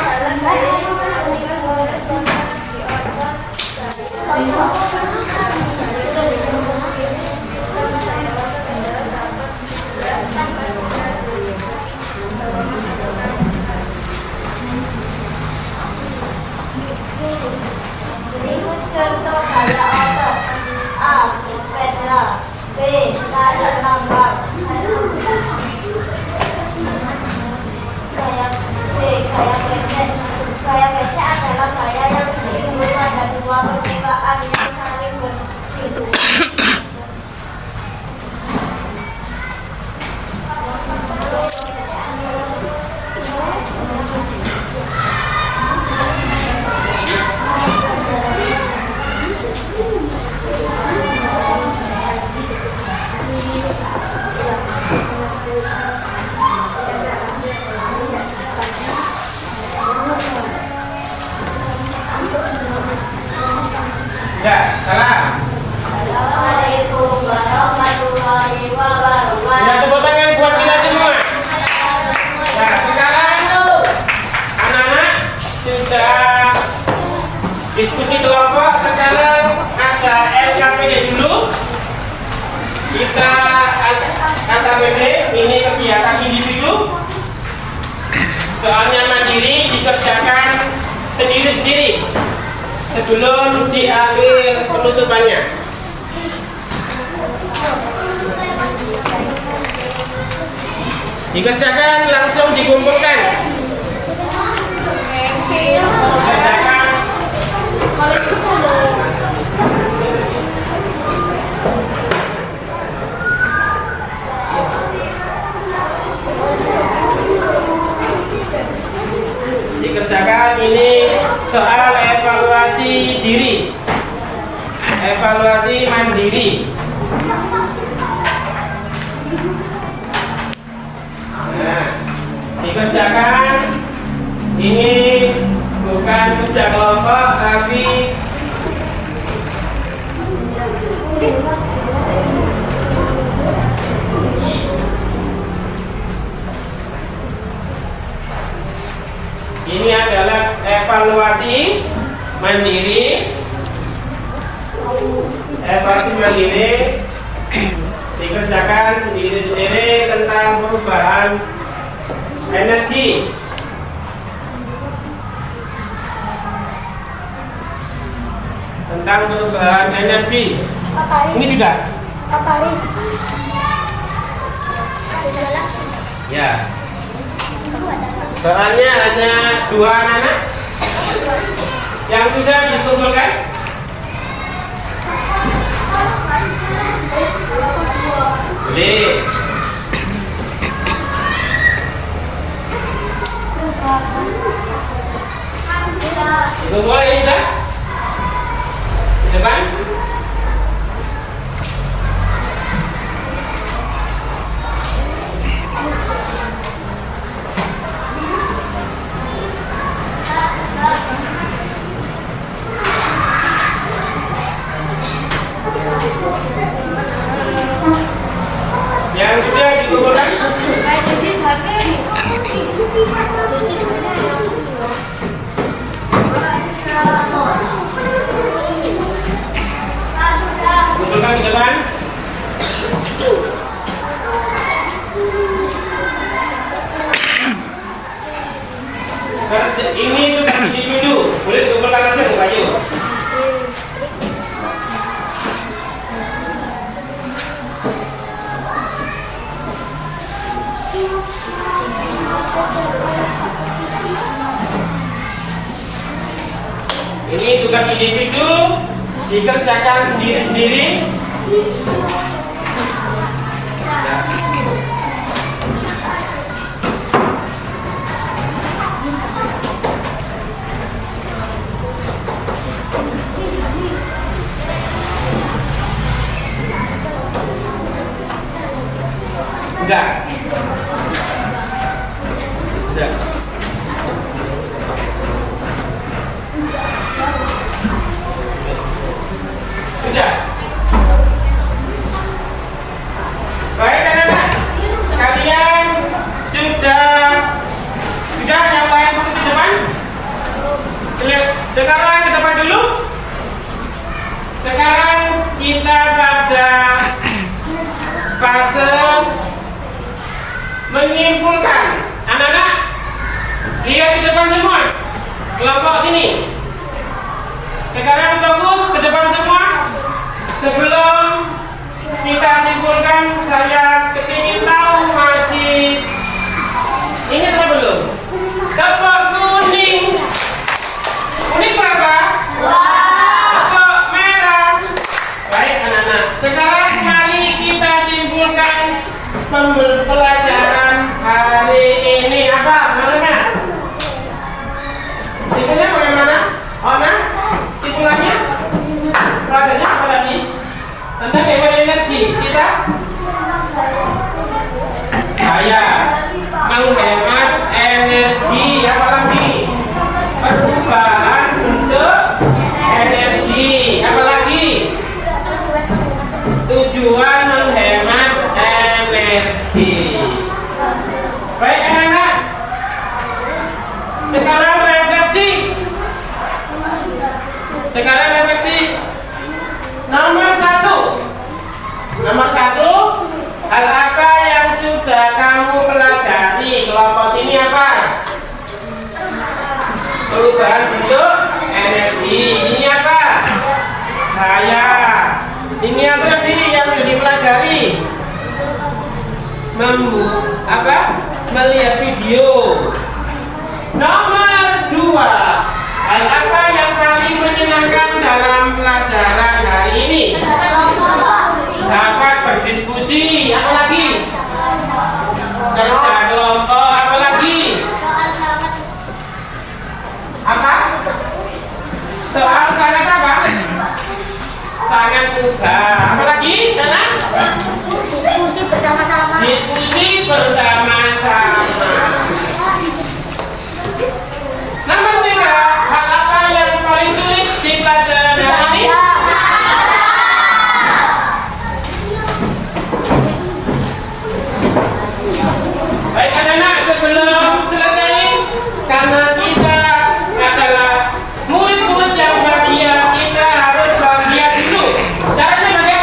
berikut contoh gaya otot. A. Sepeda. B. Tali tambang. Gaya B. Gaya gesek. Gaya gesek adalah gaya yang diiringi pada dua permukaan yang saling bersentuh. Ya, salam. Assalamualaikum warahmatullahi wabarakatuh. Ya, tepuk tangan buat kita semua. Nah, sekarang anak-anak sudah diskusi kelompok. Sekarang ada LKPD dulu. Kita LKPD ini kegiatan individu. Soalnya mandiri dikerjakan sendiri-sendiri sebelum di akhir penutupannya. Dikerjakan langsung dikumpulkan. Dikerjakan. Dikerjakan ini soal evaluasi diri, evaluasi mandiri. Nah, dikerjakan ini bukan kerja kelompok tapi ini adalah evaluasi mandiri. Evaluasi mandiri dikerjakan sendiri-sendiri tentang perubahan energi. Tentang perubahan energi. Ini sudah? Ya. Soalnya hanya 2 anak yang sudah dikumpulkan. Boleh. Itu boleh ya? Di depan. Yang sudah dikumpulkan. Kumpulkan di depan. Ini tugas individu, boleh dikumpulkan langsung Pak Yu. Ini tugas individu dikerjakan sendiri-sendiri. Sekarang kita pada fase menyimpulkan. Anak-anak, lihat di depan semua. Kelompok sini. Sekarang fokus ke depan semua. Sebelum kita simpulkan, saya ingin tahu masih ingat apa belum? Kepok kuning. Kuning berapa? Kepok merah. Baik anak-anak. Sekarang mari kita simpulkan pembelajaran hari ini. Apa namanya? Simpulnya bagaimana? Ona? Simpulannya? Pelajarannya apa tadi? Tentang hemat energi. Kita? Saya menghemat energi. Apa lagi? Perubahan untuk energi. Apa lagi? Tujuan menghemat energi. Baik anak-anak. Sekarang refleksi. Nomor satu, hal apa yang sudah kamu pelajari? Kelompok ini apa? Perubahan bentuk energi. Ini apa? Saya. Ini apa tadi yang sudah dipelajari? Melihat video. Nomor 2, hal apa yang paling menyenangkan dalam pelajaran hari ini? Dapat berdiskusi. Apa lagi? Kerja kelompok. Apa lagi? Apa? Soal sangat apa? Sangat mudah. Apa lagi? Diskusi bersama-sama. Diskusi bersama-sama. Nomor 3, hal apa yang paling sulit di pelajaran hari ini? Baik anak-anak, sebelum selesai, karena kita adalah murid-murid yang bahagia, kita harus bahagia dulu. Caranya bagaimana?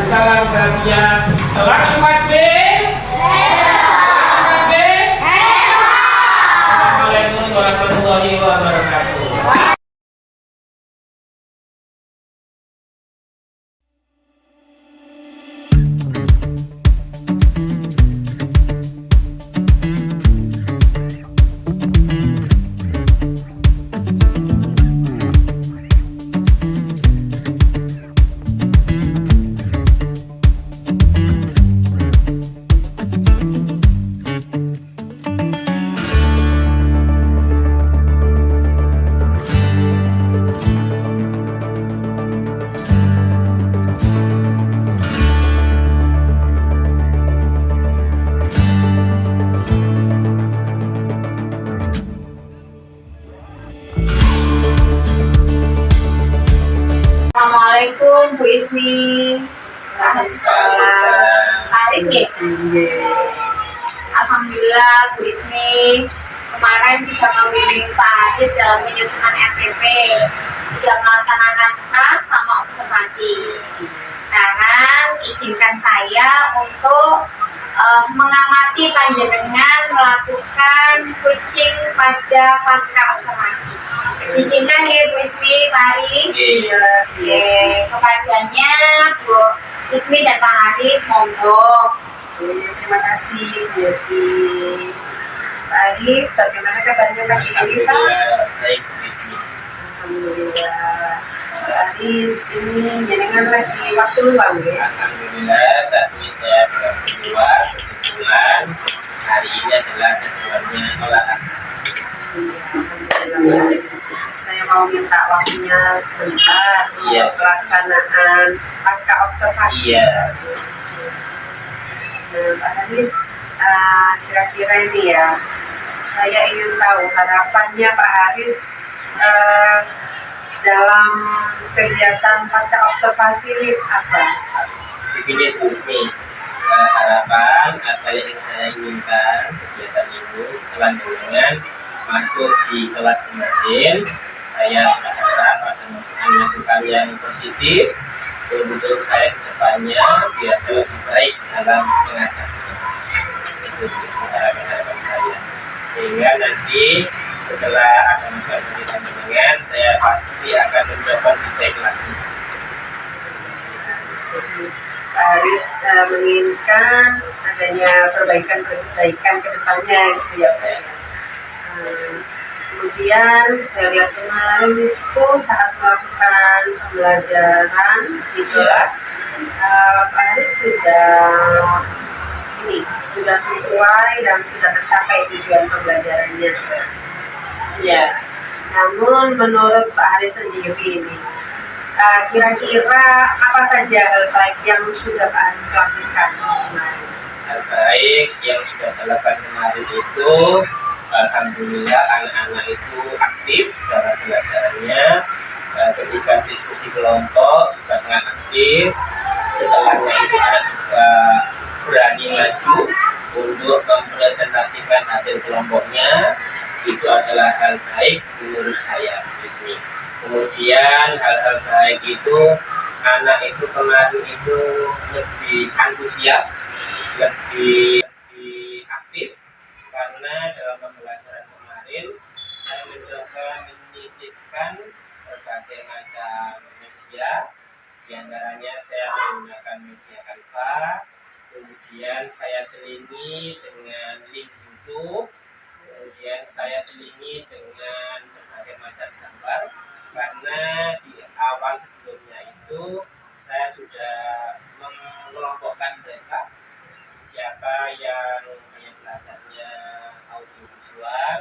salam bahagia. Kelas 4B. Assalamualaikum warahmatullahi wabarakatuh. Assalamualaikum Bu Ismi. Haris nih. Alhamdulillah Bu Ismi kemarin sudah membimbing Pak Haris dalam penyusunan RPP, sudah melaksanakan kelas sama observasi. Sekarang izinkan saya untuk mengamati panjenengan melakukan coaching pada pasca observasi. Izinkan ya Bu Ismi, Pak Haris. Oke, kepadanya Bu Ismi dan Pak Haris, monggo. Terima kasih Bu Yati. Pak Haris, bagaimana kabarnya pagi ini Pak? Baik, Bismi. Alhamdulillah. Pak Haris, ini jenengan lagi waktu luang ya? Alhamdulillah saat ini saya berada luar. Kebetulan hari ini adalah jadwalnya olahraga. Saya mau minta waktunya sebentar Iya. untuk pelaksanaan pasca observasi. Iya. Nah, Pak Haris, kira-kira ini ya, saya ingin tahu harapannya Pak Haris dalam kegiatan pasca observasi ini apa? Begini Bu Ismi, harapan apa yang saya inginkan kegiatan ini setelah dengan masuk di kelas kemarin, saya berharap ada masukan yang positif untuk saya ke depannya biar saya lebih baik dalam mengajarnya. Itu harapan saya. Sehingga nanti setelah ada masukan dari dengan saya pasti akan mencoba lebih lagi. Jadi Pak Haris menginginkan adanya perbaikan ke depannya gitu ya Pak ya. Kemudian saya lihat kemarin itu saat melakukan pembelajaran di kelas, Pak Haris sudah sesuai dan sudah tercapai tujuan pembelajarannya. Ya. Namun menurut Pak Haris sendiri ini, kira-kira apa saja hal baik yang sudah Pak Haris lakukan kemarin? Hal baik yang sudah saya lakukan kemarin itu, alhamdulillah anak-anak itu aktif dalam belajarannya. Ketika diskusi kelompok juga sangat aktif. Setelahnya itu anak juga berani maju untuk mempresentasikan hasil kelompoknya. Itu adalah hal baik menurut saya, Bismi. Kemudian hal-hal baik itu anak itu kemarin itu lebih antusias, lebih aktif karena dalam pembelajaran kemarin saya mencoba menyisipkan berbagai macam media, diantaranya saya menggunakan media Canva, kemudian saya selingi dengan link YouTube, kemudian saya selingi dengan berbagai macam gambar karena di awal sebelumnya itu saya sudah mengelompokkan mereka siapa yang belajarnya audiovisual,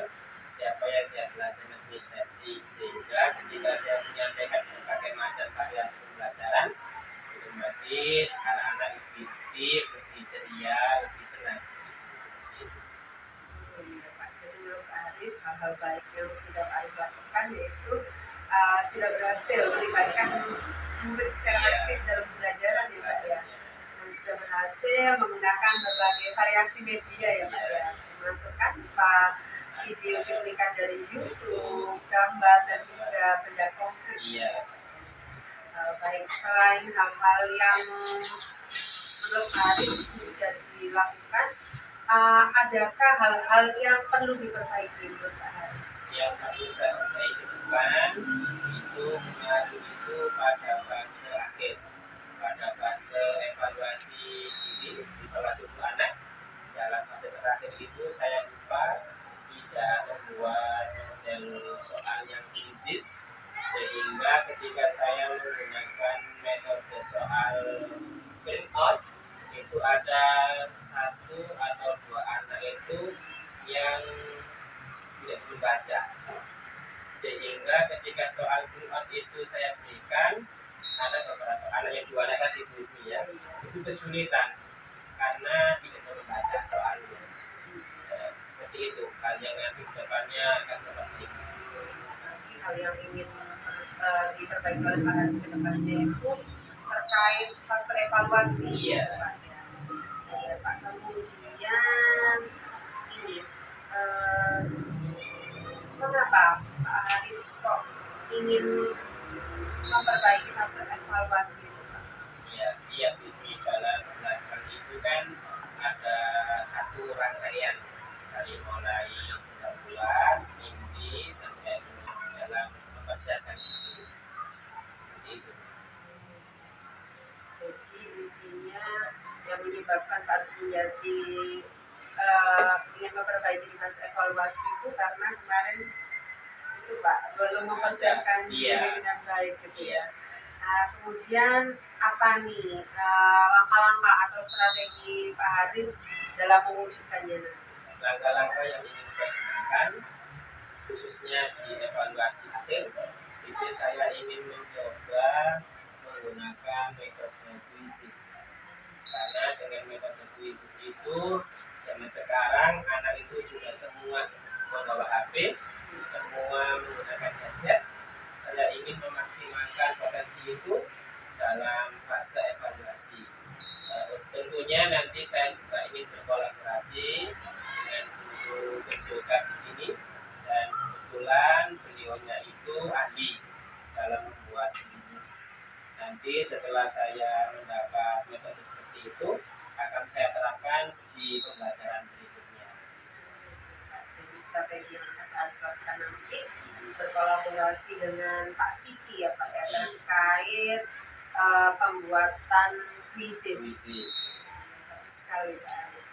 siapa yang belajar administratif, sehingga ketika saya menyampaikan berbagai macam variasi pembelajaran otomatis anak-anak lebih aktif, lebih ceria, lebih senang. Hal baik yang sudah Pak Haris lakukan yaitu sudah berhasil melibatkan murid secara aktif dalam pembelajaran ya Pak ya, dan sudah berhasil menggunakan berbagai variasi media ya Pak ya, termasuk Canva, video cuplikan dari YouTube, gambar dan juga benda konkret. Baik, selain hal-hal yang menurut Pak Haris sudah dilakukan, adakah hal-hal yang perlu diperbaiki menurut Pak Haris? Yang perlu saya perbaiki depan itu mengacu itu pada fase akhir, pada fase evaluasi diri, evaluasi untuk anak. Dalam fase terakhir itu saya lupa tidak membuat model soal yang krisis, sehingga ketika saya menggunakan metode soal print-out itu ada 1 atau 2 anak itu yang tidak membaca, sehingga ketika soal print-out itu saya berikan, ada beberapa anak yang 2 anak tadi Bu Ismi ya, itu kesulitan karena tidak membaca soalnya. Seperti itu, hal yang nanti depannya akan seperti itu. Hal yang ingin diperbaiki oleh Pak Haris ke depannya itu terkait fase evaluasi. Iya. Pak, ya. Iya, Pak. Kemudian ini mengapa Pak Haris kok ingin memperbaiki fase evaluasi itu, Pak? Iya, bisnis dalam belajar itu kan ada 1 rangkaian dari mulai pendahuluan, inti sampai dalam mempersiapkan itu. Seperti itu. Jadi intinya yang menyebabkan Pak Haris menjadi ingin memperbaiki di fase evaluasi itu karena kemarin itu Pak belum mempersiapkan Iya. diri dengan baik gitu Iya. ya. Kemudian apa nih langkah-langkah atau strategi Pak Haris dalam mewujudkannya nanti? Langkah-langkah yang ingin saya gunakan khususnya di evaluasi akhir itu saya ingin mencoba menggunakan metode krisis, karena dengan metode krisis itu zaman sekarang anak itu sudah semua membawa HP, semua menggunakan gadget. Saya ingin memaksimalkan potensi itu dalam fase evaluasi. Tentunya nanti saya juga ingin berkolaborasi dengan guru PJOK di sini, dan kebetulan beliaunya itu ahli dalam membuat bisnis. Nanti setelah saya mendapat metode seperti itu akan saya terapkan di pembelajaran berikutnya. Jadi strategi yang akan Pak Haris lakukan nanti berkolaborasi dengan Pak Vicky ya Pak ya, terkait pembuatan krisis. Bagus sekali Pak Haris.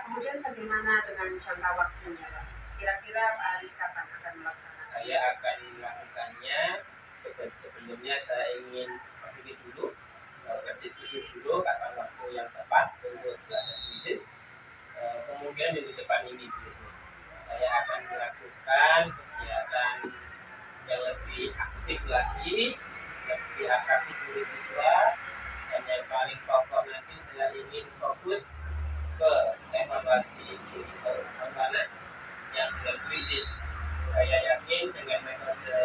Kemudian bagaimana dengan jangka waktunya Pak? Kira-kira Pak Haris kapan akan melaksanakan? Saya akan melakukannya. Sebelumnya saya ingin berdiri dulu, berdiskusi dulu kapan waktu yang tepat untuk belajar krisis. Kemudian minggu depan ini biasanya saya akan melakukan kegiatan yang lebih aktif lagi, lebih atraktif untuk siswa, dan yang paling pokok nanti saya ingin fokus ke evaluasi anak yang krisis. Saya yakin dengan metode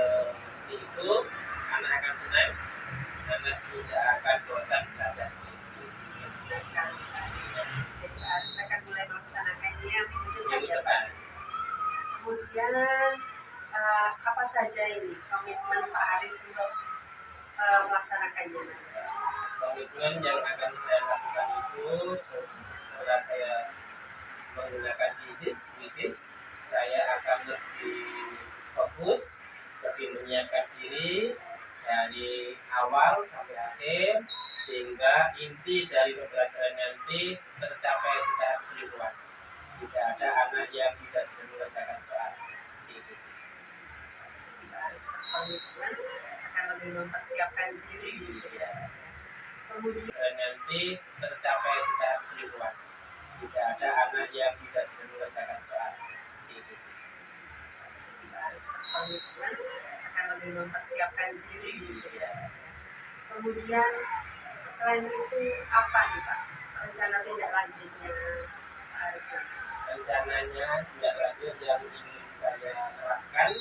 itu anak akan senang, anak tidak akan bosan belajar. Benar sekali Pak. Jadi Pak Haris akan mulai melaksanakannya minggu Minggu depan ya Pak. depan. Kemudian apa saja ini komitmen Pak Haris untuk melaksanakannya nanti? Komitmen yang akan saya lakukan itu setelah saya menggunakan krisis, saya akan lebih fokus, lebih menyiapkan diri dari awal sampai akhir, sehingga inti dari pembelajaran nanti tercapai secara keseluruhan. Tidak ada anak yang tidak bisa mengerjakan soal. Itu. Pak Haris berkomitmen akan lebih mempersiapkan diri gitu ya. Kemudian Dan nanti tercapai secara keseluruhan. Tidak ada anak yang tidak bisa mengerjakan soal. Itu. Pak Haris berkomitmen akan lebih mempersiapkan diri gitu ya. Kemudian selain itu apa nih Pak rencana tindak lanjutnya Pak Haris nanti? Rencananya tidak lanjut yang ingin saya terapkan,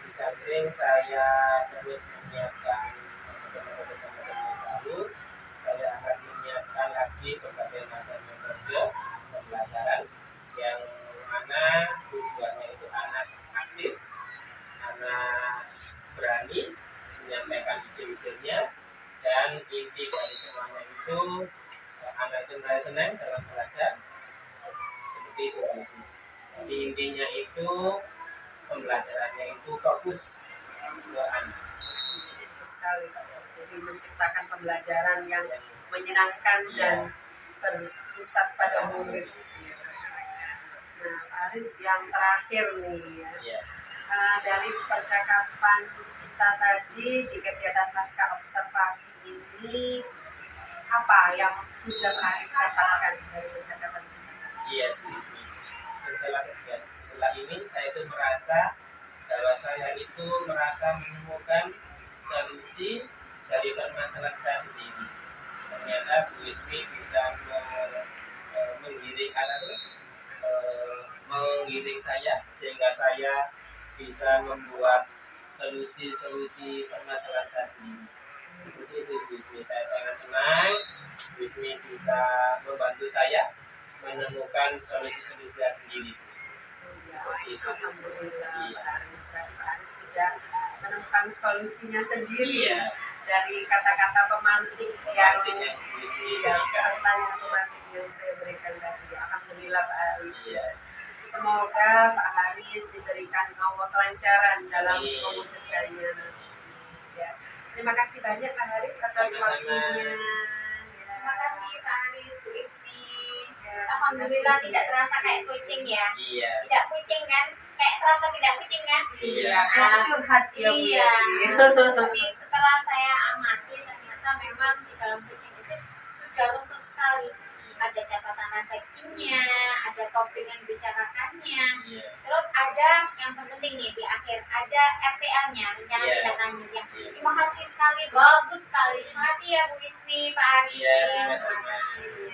di samping saya terus menyiapkan metode-metode yang baru, saya akan menyiapkan lagi berbagai macam metode pembelajaran yang mana tujuannya itu anak aktif, anak berani menyampaikan ide-idenya, senang dalam belajar seperti itu. Jadi intinya itu pembelajarannya itu fokus ke anak. Bagus sekali Pak. Jadi menciptakan pembelajaran yang menyenangkan dan berpusat pada murid. Nah, Pak Aris, yang terakhir nih ya. Iya. Dari percakapan kita tadi di kegiatan pasca observasi ini, apa yang sudah Pak Aris dapatkan dari percakapan kita? Iya, setelah ini saya itu merasa bahwa saya itu menemukan solusi dari permasalahan saya sendiri. Ternyata Bu Ismi bisa menggiring saya sehingga saya bisa membuat solusi permasalahan saya sendiri. Seperti itu Bu Ismi, saya sangat senang Bu Ismi bisa membantu saya menemukan solusi saya sendiri. Alhamdulillah, Pak Aris sudah menemukan solusinya sendiri. Iya. Dari kata-kata pemantik yang Iya. pertanyaan pemantik yang saya berikan tadi. Alhamdulillah Pak Aris. Iya. Semoga Pak Haris diberikan Allah kelancaran dalam Amin. mewujudkannya. Ya. Terima kasih banyak Pak Haris atas Sama-sama. waktunya. Terima kasih Pak Haris, Bu Ismi. Ya, Alhamdulillah terima kasih. tidak terasa kayak kucing ya. Iya. Tidak kucing kan? Kayak terasa tidak kucing kan? Iya, kayak curhat ya Bu Iya. ya. Tapi setelah saya amati ternyata memang di dalam kucing itu sudah runtut sekali. Ada catatan refleksinya, ada topik yang dibicarakannya. Iya. Terus ada yang penting nih di akhir ada RTL-nya, rencana Iya. tindak lanjutnya. Iya. Terima kasih sekali, bagus sekali. Terima kasih ya Bu Ismi, Pak Aris. Iya, Terima sama-sama. kasih.